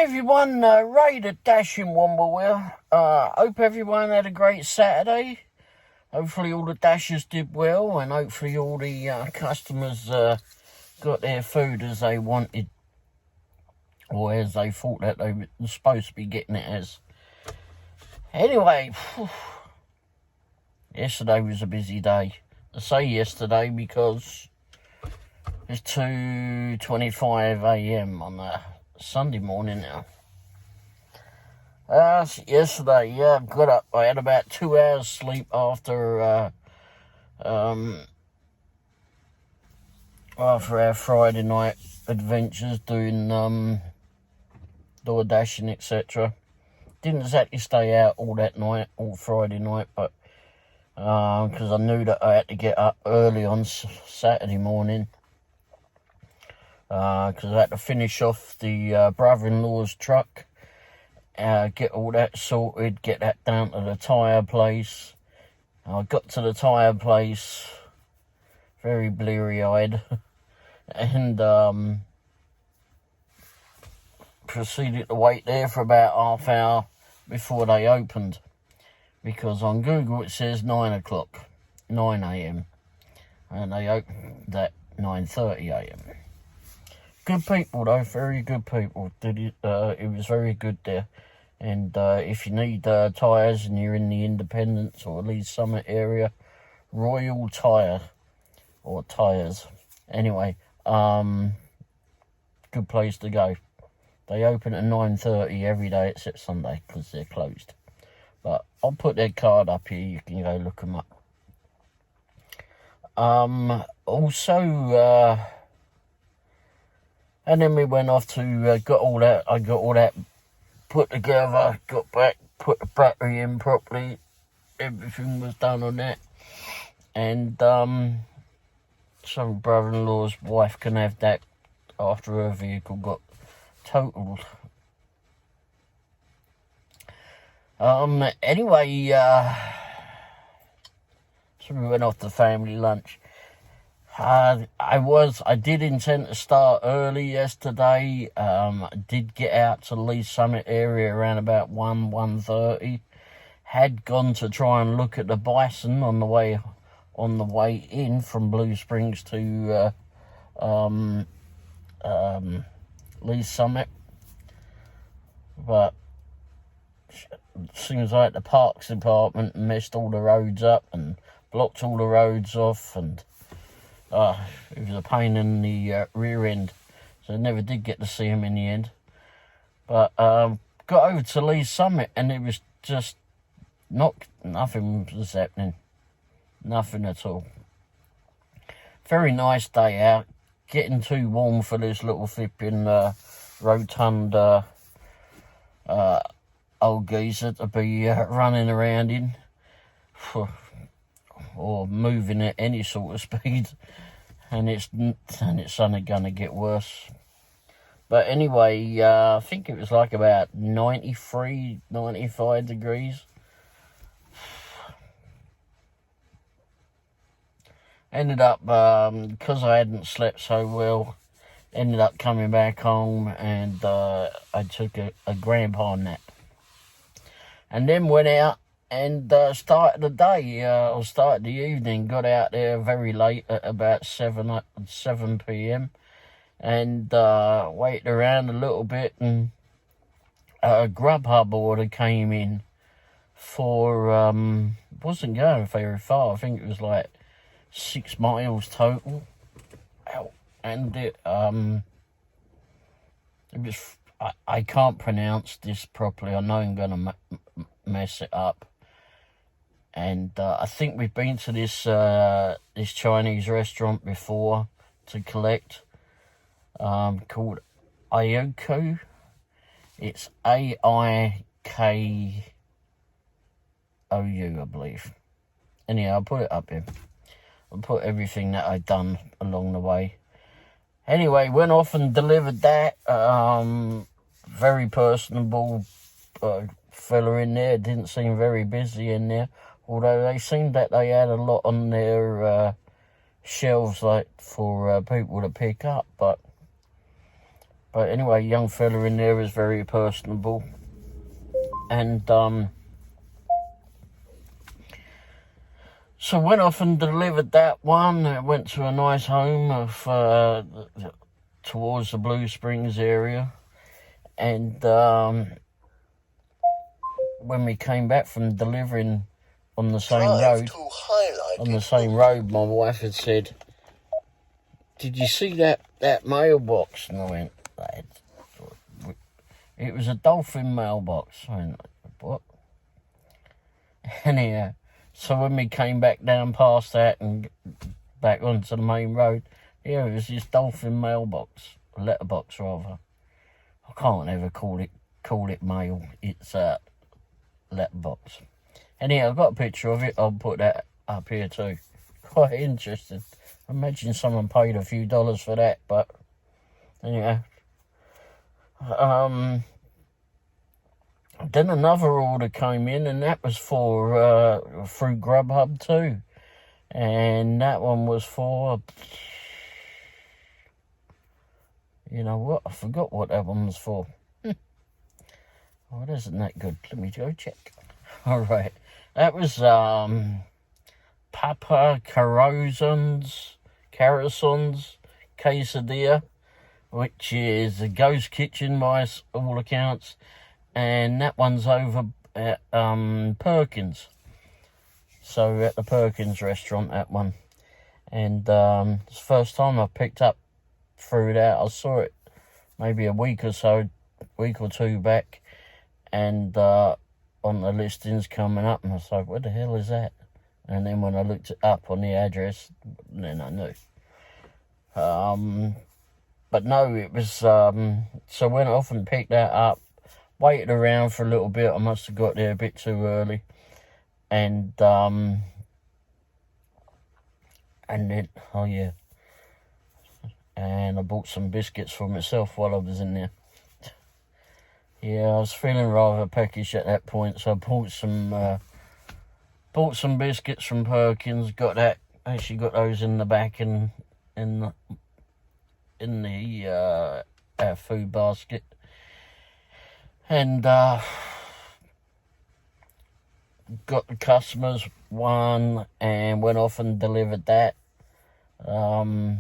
everyone, Ray the Dash in Womblewell. Hope everyone had a great Saturday. Hopefully all the Dashers did well, and hopefully all the customers got their food as they wanted, or as they thought that they were supposed to be getting it as. Anyway, yesterday was a busy day. I say yesterday because it's 2:25 a.m. on a Sunday morning now. Yesterday, I got up. I had about 2 hours sleep after our Friday night adventures doing Doordash and etc. Didn't exactly stay out all that night, all Friday night, but because I knew that I had to get up early on Saturday morning. Because I had to finish off the brother-in-law's truck, get all that sorted, get that down to the tyre place. I got to the tyre place very bleary-eyed and proceeded to wait there for about half hour before they opened, because on Google it says 9 o'clock, 9 a.m, and they opened at 9:30 a.m. Good people though, very good people. It was very good there. And if you need tyres and you're in the Independence or Leeds Summit area, Royal Tyre or Tyres. Anyway, good place to go. They open at 9:30 every day except Sunday because they're closed. But I'll put their card up here, you can go look them up. And then we went off to, I got all that put together, got back, put the battery in properly, everything was done on that. And some brother-in-law's wife can have that after her vehicle got totaled. Anyway, so we went off to family lunch. I did intend to start early yesterday. I did get out to the Leeds Summit area around about 1:30. Had gone to try and look at the bison on the way in from Blue Springs to Leeds Summit, but it seems like the Parks Department messed all the roads up and blocked all the roads off, and it was a pain in the rear end, so I never did get to see him in the end. But got over to Leeds Summit and it was just nothing was happening, nothing at all. Very nice day out, getting too warm for this little flipping rotund old geezer to be running around in, or moving at any sort of speed, and it's only gonna get worse. But anyway, I think it was like about 93, 95 degrees. Ended up, because I hadn't slept so well, ended up coming back home, and I took a grandpa nap, and then went out and started the day, or started the evening. Got out there very late at about 7 p.m. and waited around a little bit, and a Grubhub order came in for, wasn't going very far. I think it was like 6 miles total. And it was, I can't pronounce this properly. I know I'm going to mess it up. And I think we've been to this Chinese restaurant before to collect, called Ayoko. It's AIKOU, I believe. Anyhow, I'll put it up here. I'll put everything that I've done along the way. Anyway, went off and delivered that. Very personable fella in there. Didn't seem very busy in there. Although they seemed that they had a lot on their shelves, like for people to pick up. But But anyway, young fella in there was very personable. And so went off and delivered that one. I went to a nice home of towards the Blue Springs area. And when we came back from delivering on the same road, my wife had said, "Did you see that mailbox?" And I went, it was a dolphin mailbox. I went, what? Anyhow, so when we came back down past that and back onto the main road, yeah, it was this dolphin mailbox, a letterbox rather. I can't ever call it mail. It's a letterbox. Anyhow, I've got a picture of it. I'll put that up here too. Quite interesting. I imagine someone paid a few dollars for that, but anyhow. Then another order came in, and that was for through Grubhub too, and that one was for, you know what? I forgot what that one was for. Oh, it isn't that good. Let me go check. All right, that was Papa Caroson's quesadilla, which is a ghost kitchen by all accounts, and that one's over at Perkins. So at the Perkins restaurant, that one. And it's the first time I've picked up through that. I saw it maybe a week or two back, and on the listings coming up, and I was like, what the hell is that? And then when I looked it up on the address, then I knew. But no, it was, so I went off and picked that up, waited around for a little bit. I must have got there a bit too early. And then, oh yeah, and I bought some biscuits for myself while I was in there. Yeah, I was feeling rather peckish at that point, so I bought some biscuits from Perkins. Actually got those in the back in the food basket, and got the customers one and went off and delivered that. That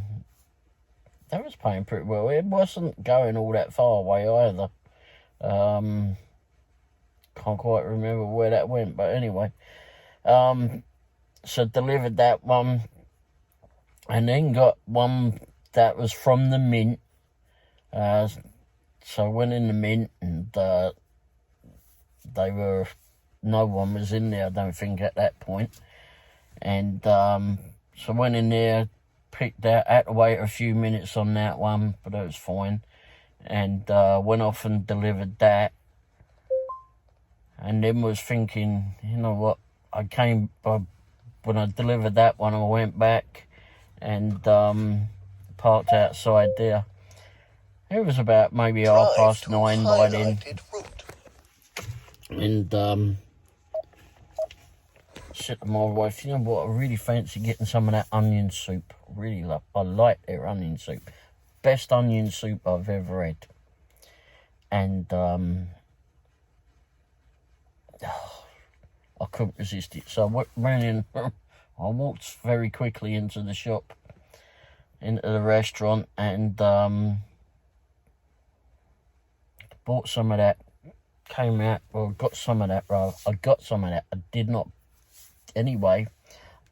was paying pretty well. It wasn't going all that far away either. Can't quite remember where that went, but anyway, so delivered that one, and then got one that was from the mint. So I went in the mint, and no one was in there, I don't think, at that point. And so I went in there, picked that, had to wait a few minutes on that one, but it was fine. And went off and delivered that. And then was thinking, you know what, when I delivered that one, I went back and parked outside there. It was about maybe 9:30 by then. And said to my wife, you know what, I really fancy getting some of that onion soup. I like their onion soup. Best onion soup I've ever had. And I couldn't resist it. So I ran in. I walked very quickly into the shop, into the restaurant, and bought some of that. Came out, got some of that, rather. I got some of that. I did not. Anyway,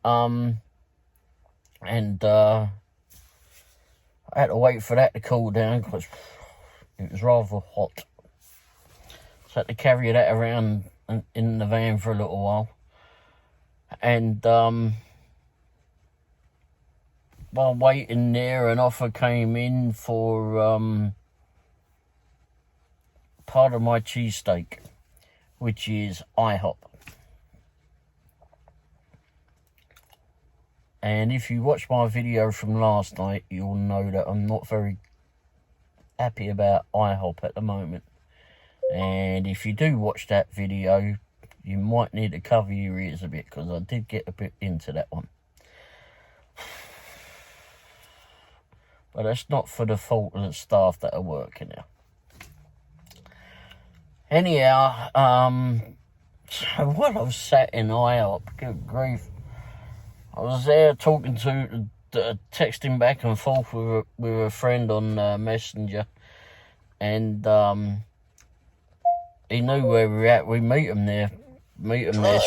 and I had to wait for that to cool down because it was rather hot. So I had to carry that around in the van for a little while. And while waiting there, an offer came in for part of my cheesesteak, which is IHOP. And if you watch my video from last night, you'll know that I'm not very happy about IHOP at the moment. And if you do watch that video, you might need to cover your ears a bit, because I did get a bit into that one. But that's not for the fault of the staff that are working there. Anyhow, so while I was sat in IHOP, good grief, I was there texting back and forth with a friend on Messenger, and he knew where we were at. We meet him there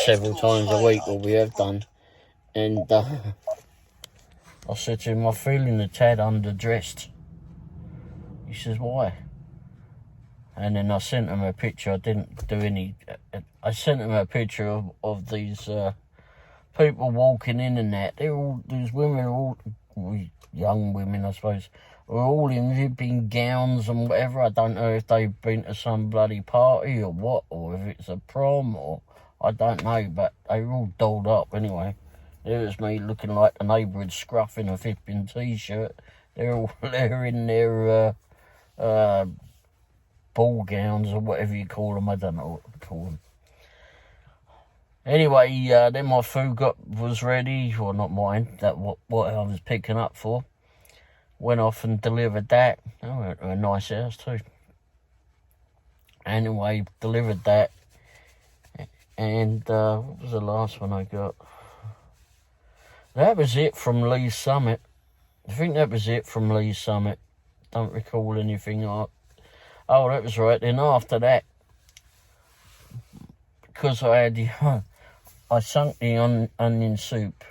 several times a week, or we have done. And I said to him, I'm feeling a tad underdressed. He says, why? And then I sent him a picture. I didn't do any... I sent him a picture of these people walking in and that. These women are all... young women, I suppose, are all in ribbing gowns and whatever. I don't know if they've been to some bloody party or what, or if it's a prom, or... I don't know, but they were all dolled up anyway. There was me looking like the neighbourhood scruff in a flipping t-shirt. They're in their ball gowns or whatever you call them. I don't know what to call them. Anyway, then my food was ready, or not mine, that what I was picking up for. Went off and delivered that. Oh, went to a nice house too. Anyway, delivered that. And what was the last one I got? That was it from Lee's Summit. I think that was it from Lee's Summit. Don't recall anything. Oh, that was right. Then after that, because I sunk the onion soup.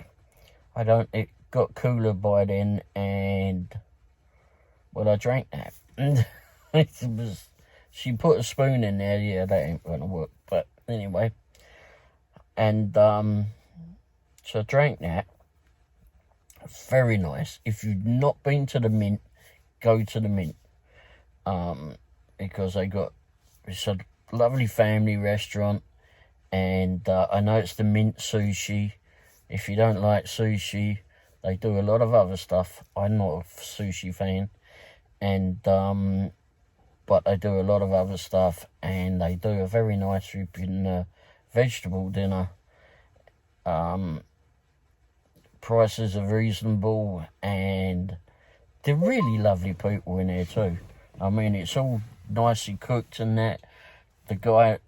It got cooler by then, and well, I drank that. She put a spoon in there. Yeah, that ain't gonna work. But anyway, and so I drank that. Very nice. If you've not been to the Mint, go to the Mint. Because it's a lovely family restaurant, and I know it's the Mint sushi. If you don't like sushi, they do a lot of other stuff. I'm not a sushi fan, and but they do a lot of other stuff, and they do a very nice vegetable dinner. Prices are reasonable, and they're really lovely people in there too. I mean, it's all nicely cooked and that. The guy,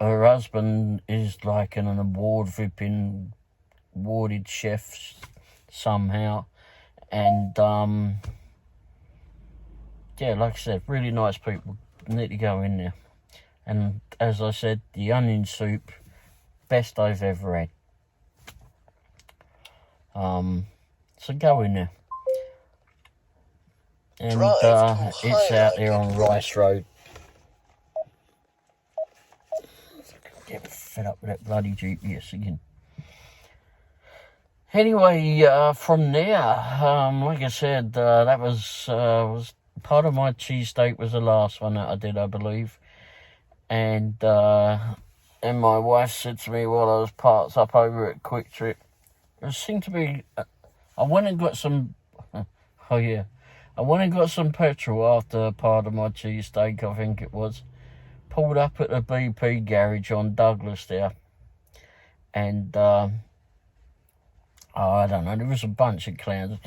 her husband is like an awarded chef somehow, and yeah, like I said, really nice people. Need to go in there. And as I said, the onion soup, best I've ever had. So go in there. And it's out there on Rice Road. Get fed up with that bloody GPS again. Anyway, from there, like I said, that was part of my cheesesteak was the last one that I did, I believe. And my wife said to me while I was parked up over at Quick Trip, there seemed to be... I went and got some... oh, yeah. I went and got some petrol after part of my cheesesteak, I think it was. Pulled up at the BP garage on Douglas there. And, I don't know, there was a bunch of clowns.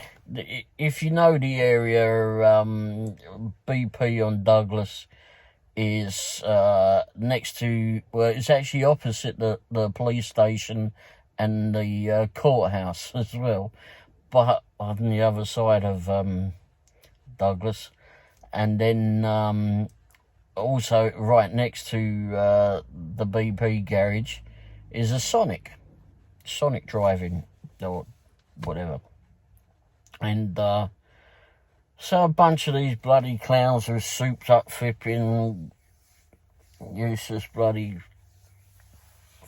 If you know the area, BP on Douglas is next to... Well, it's actually opposite the police station and the courthouse as well. But on the other side of Douglas. And then also right next to the BP garage is a Sonic driving or whatever. And so a bunch of these bloody clowns with souped up flipping useless bloody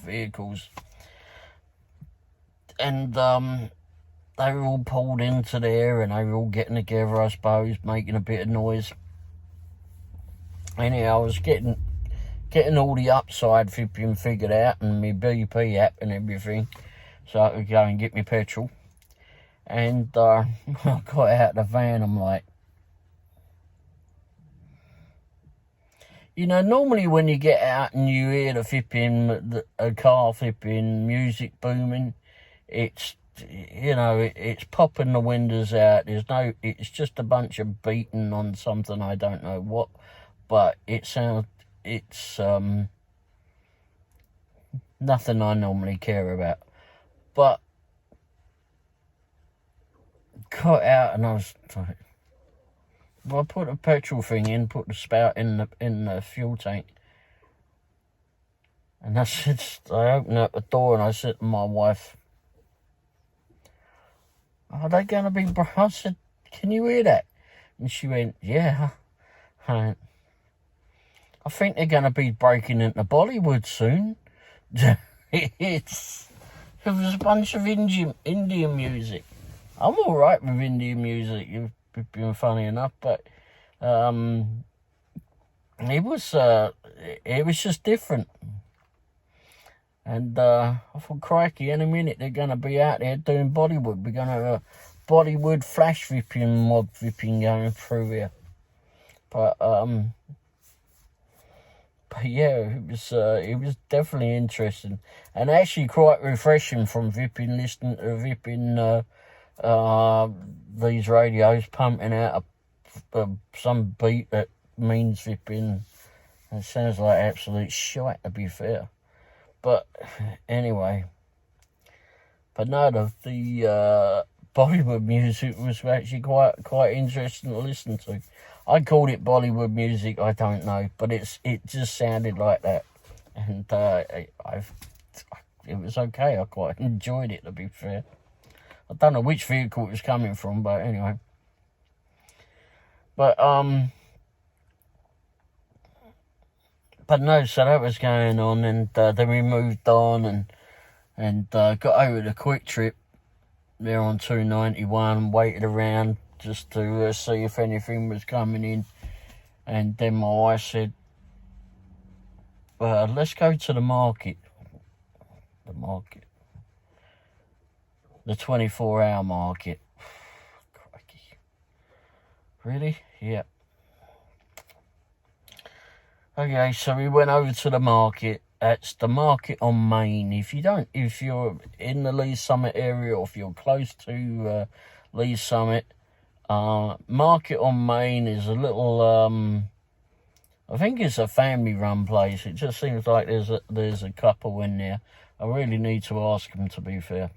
vehicles. And they were all pulled into there, and they were all getting together, I suppose, making a bit of noise. Anyhow, I was getting all the upside flipping figured out, and my BP app and everything, so I could go and get my petrol. And I got out of the van, I'm like... You know, normally when you get out and you hear a car flipping music booming, it's you know, it's popping the windows out. It's just a bunch of beating on something, I don't know what, but it's nothing I normally care about. But got out and I was like, well, I put the petrol thing in, put the spout in the fuel tank. And I opened up the door and I said to my wife, are they going to be... I said, can you hear that? And she went, yeah. I think they're going to be breaking into Bollywood soon. It was a bunch of Indian music. I'm all right with Indian music, you've been funny enough, but it was just different. And I thought, crikey, in a minute they're going to be out there doing Bollywood. We're going to have a Bollywood flash vipping, mod vipping going through here. But yeah, it was definitely interesting. And actually quite refreshing from listening to vipping these radios pumping out some beat that means vipping. It sounds like absolute shite, to be fair. But anyway, no, the Bollywood music was actually quite interesting to listen to. I called it Bollywood music, I don't know, but it just sounded like that, and it was okay. I quite enjoyed it, to be fair. I don't know which vehicle it was coming from, but anyway. But no, so that was going on, and then we moved on and got over the quick trip there on 291, waited around just to see if anything was coming in. And then my wife said, let's go to the market. The 24-hour market. Crikey. Really? Yeah. Okay, so we went over to the market. That's the market on Main. If you're in the Lee's Summit area, or if you're close to Lee's Summit, market on Main is a little, I think it's a family-run place. It just seems like there's a couple in there. I really need to ask them, to be fair.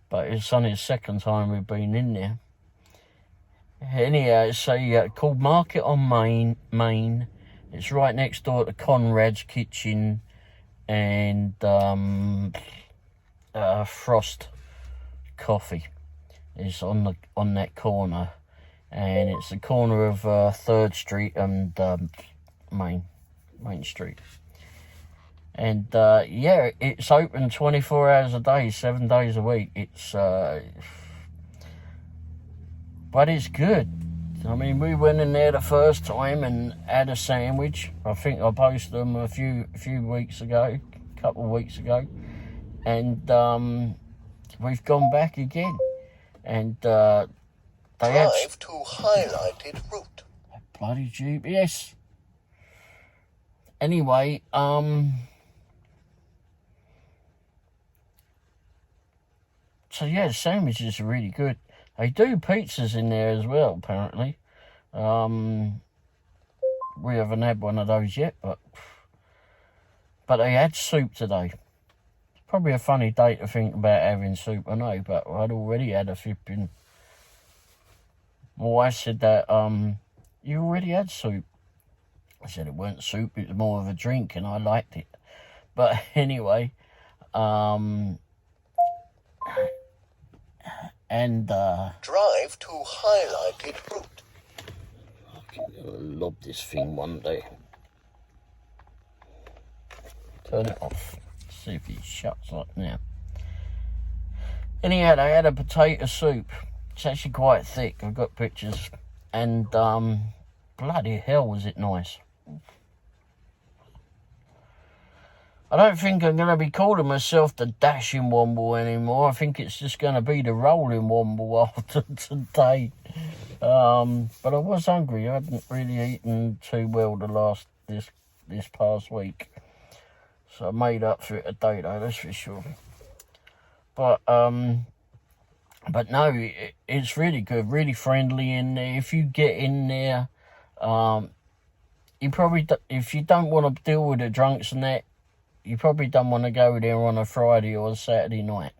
But it's only the second time we've been in there. Anyhow, it's called Market on Main. It's right next door to Conrad's Kitchen and Frost Coffee. It's on that corner, and it's the corner of 3rd Street and Main Street. And yeah, it's open 24 hours a day, 7 days a week. But it's good. I mean, we went in there the first time and had a sandwich. I think I posted them a couple of weeks ago, and we've gone back again. And they drive to highlighted route. Bloody GPS. Anyway, so yeah, the sandwiches are really good. They do pizzas in there as well, apparently. We haven't had one of those yet, but they had soup today. It's probably a funny day to think about having soup, I know, but I'd already had a flipping... My wife said that, you already had soup. I said it weren't soup, it was more of a drink, and I liked it. But anyway, and drive to highlighted route. I'll lob this thing one day. Turn it off. See if it shuts like now. Anyhow, they had a potato soup. It's actually quite thick. I've got pictures. And bloody hell was it nice. I don't think I'm going to be calling myself the Dashing Womble anymore. I think it's just going to be the Rolling Womble after today. But I was hungry. I hadn't really eaten too well this past week. So I made up for it today, though, that's for sure. But But no, it's really good, really friendly in there. If you get in there, you probably, if you don't want to deal with the drunks and that, you probably don't want to go there on a Friday or a Saturday night.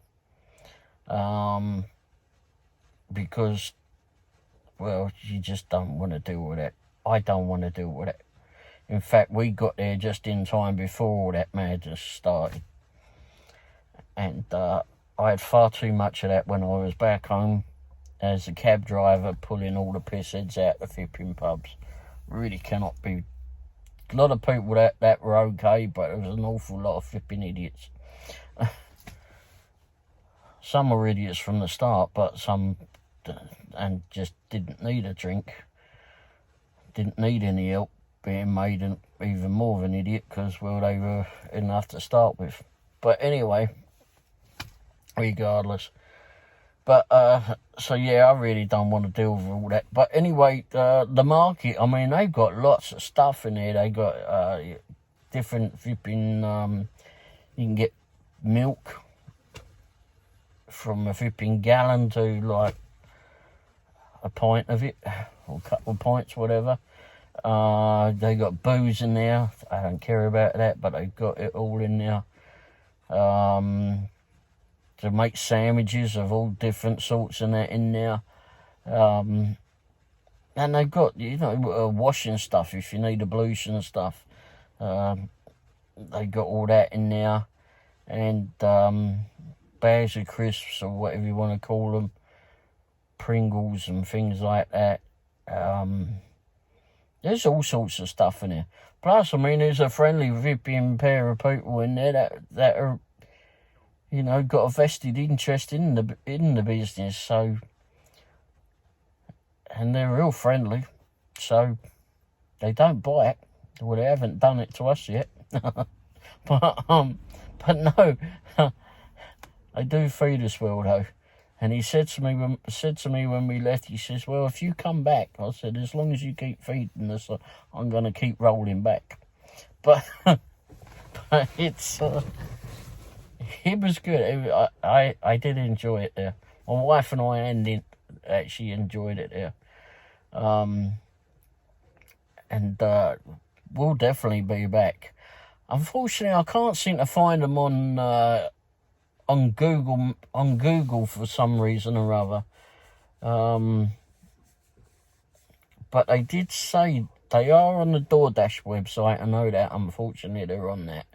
Because, well, you just don't want to deal with it. I don't want to deal with it. In fact, we got there just in time before all that madness started. And I had far too much of that when I was back home as a cab driver, pulling all the piss heads out the flipping pubs. Really cannot be. A lot of people that were okay, but there was an awful lot of flipping idiots. Some were idiots from the start, but some and just didn't need a drink. Didn't need any help being made even more of an idiot because, well, they were enough to start with. But anyway, regardless. But, so yeah, I really don't want to deal with all that. But anyway, the market, I mean, they've got lots of stuff in there. They got different flipping, you can get milk from a flipping gallon to like a pint of it, or a couple of pints, whatever. They got booze in there. I don't care about that, but they've got it all in there. To make sandwiches of all different sorts and that in there. And they've got, washing stuff if you need ablution and stuff. They got all that in there. And bags of crisps or whatever you want to call them. Pringles and things like that. There's all sorts of stuff in there. Plus, I mean, there's a friendly vipping pair of people in there that are, got a vested interest in the business. So, and they're real friendly. So, they don't bite. Well, they haven't done it to us yet. but no, they do feed us well though. And he said to me when we left, he says, well, if you come back, I said, as long as you keep feeding us, I'm going to keep rolling back. But it's, it was good. I did enjoy it there. My wife and I actually enjoyed it there. And we'll definitely be back. Unfortunately, I can't seem to find them on Google for some reason or other. But they did say they are on the Doordash website. I know that. Unfortunately, they're on that.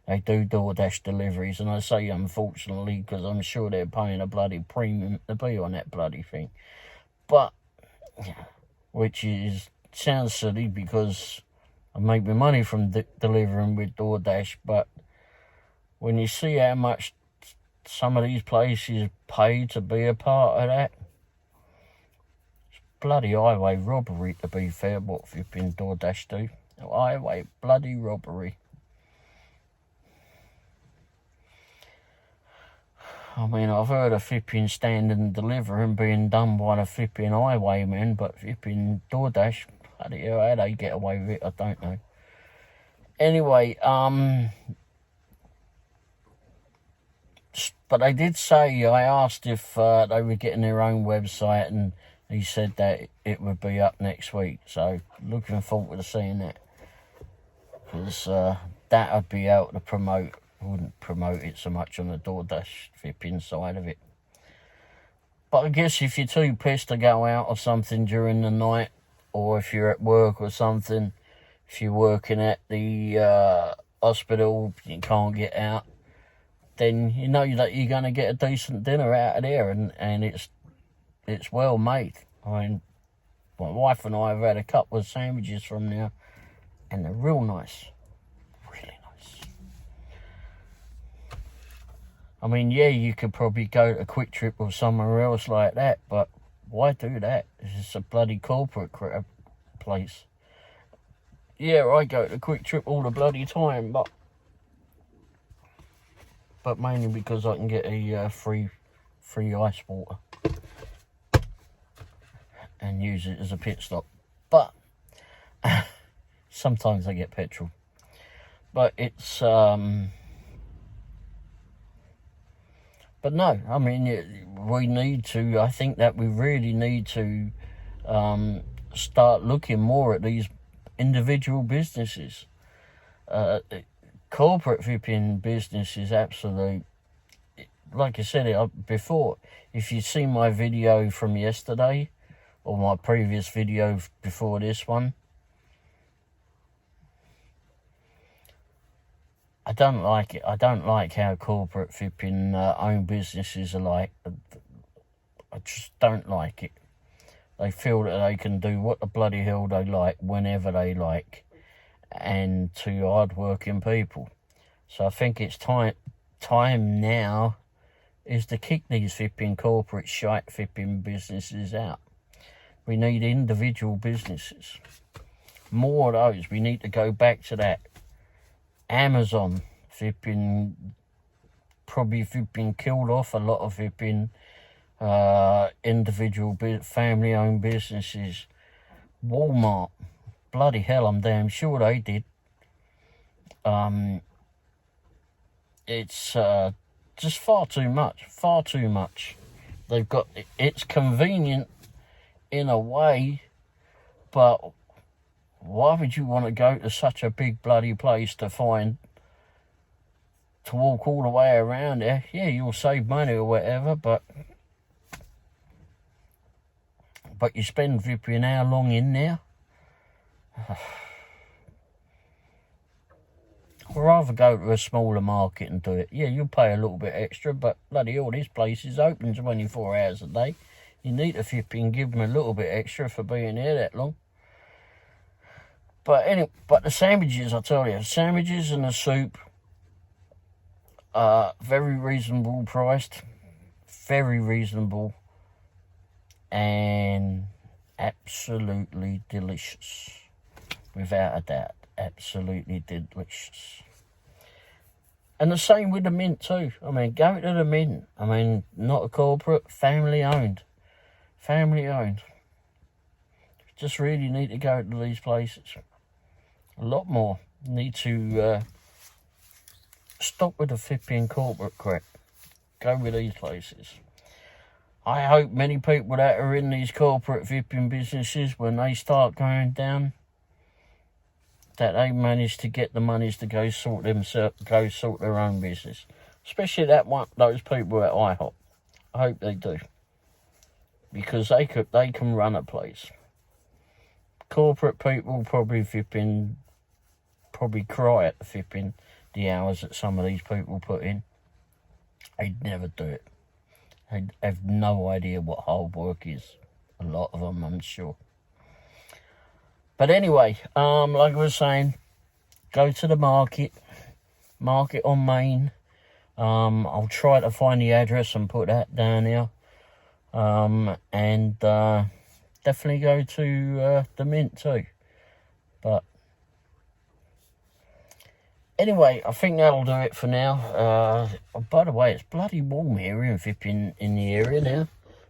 They do Doordash deliveries, and I say unfortunately because I'm sure they're paying a bloody premium to be on that bloody thing. But, which sounds silly because I make my money from delivering with Doordash, but when you see how much some of these places pay to be a part of that, it's bloody highway robbery, to be fair, what flipping Doordash do. Highway bloody robbery. I mean, I've heard of flipping stand and delivering being done by the flipping highwaymen, but flipping Doordash, bloody hell, how they get away with it, I don't know. Anyway, but they did say, I asked if they were getting their own website, and he said that it would be up next week. So, looking forward to seeing that. Because that I'd be able to promote. I wouldn't promote it so much on the Doordash flipping side of it. But I guess if you're too pissed to go out or something during the night, or if you're at work or something, if you're working at the hospital, you can't get out, then you know that you're going to get a decent dinner out of there, and it's well made. I mean, my wife and I have had a couple of sandwiches from there, and they're real nice. Really nice. I mean, yeah, you could probably go to a Quick Trip or somewhere else like that, but why do that? It's just a bloody corporate place. Yeah, I go to Quick Trip all the bloody time, but mainly because I can get a free ice water and use it as a pit stop. But sometimes I get petrol. But it's But no, I mean, we need to, I think that we really need to start looking more at these individual businesses. Corporate flipping business is absolute. Like I said before, if you've seen my video from yesterday, or my previous video before this one, I don't like it. I don't like how corporate flipping own businesses are like. I just don't like it. They feel that they can do what the bloody hell they like, whenever they like, and to hard-working people. So I think it's time now is to kick these flipping corporate shite flipping businesses out. We need individual businesses. More of those. We need to go back to that. Amazon probably killed off a lot of individual family-owned businesses. Walmart, bloody hell, I'm damn sure they did. It's just far too much. They've got, it's convenient in a way, but why would you want to go to such a big bloody place to walk all the way around there? Yeah, you'll save money or whatever, but you spend flipping how long in there? I'd rather go to a smaller market and do it. Yeah, you'll pay a little bit extra, but bloody hell, this place is open 24 hours a day. You need to flipping give them a little bit extra for being here that long. But anyway, the sandwiches, I tell you, sandwiches and the soup are very reasonable priced, very reasonable, and absolutely delicious, without a doubt, absolutely delicious. And the same with the mint too. I mean, go to the mint. I mean, not a corporate, family owned. Just really need to go to these places. A lot more. Need to stop with the flipping corporate crap. Go with these places. I hope many people that are in these corporate flipping businesses, when they start going down, that they manage to get the monies to go sort their own business. Especially those people at IHOP. I hope they do, because they can run a place. Corporate people probably cry at the hours that some of these people put in. They'd never do it. They have no idea what hard work is. A lot of them, I'm sure. But anyway, like I was saying, go to the market on Main. I'll try to find the address and put that down here. And definitely go to the Mint too. But anyway, I think that'll do it for now. By the way, it's bloody warm here in the area now.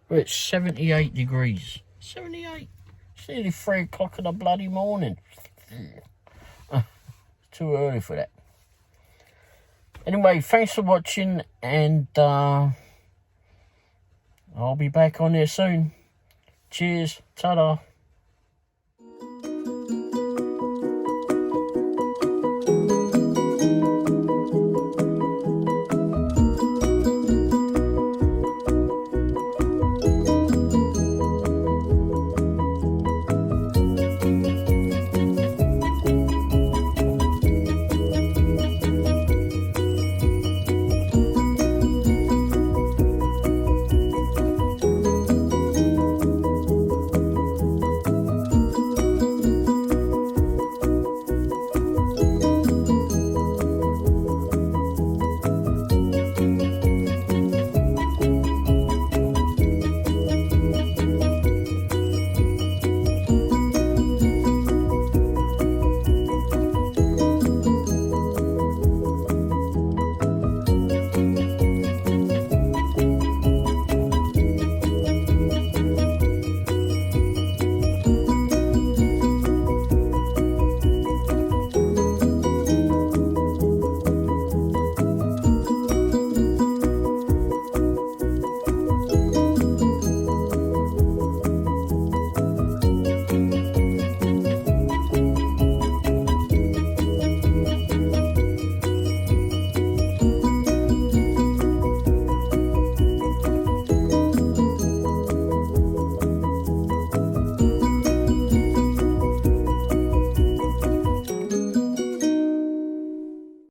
We're at 78 degrees. 78. It's nearly 3 o'clock in the bloody morning. Too early for that. Anyway, thanks for watching, and I'll be back on there soon. Cheers. Ta-da.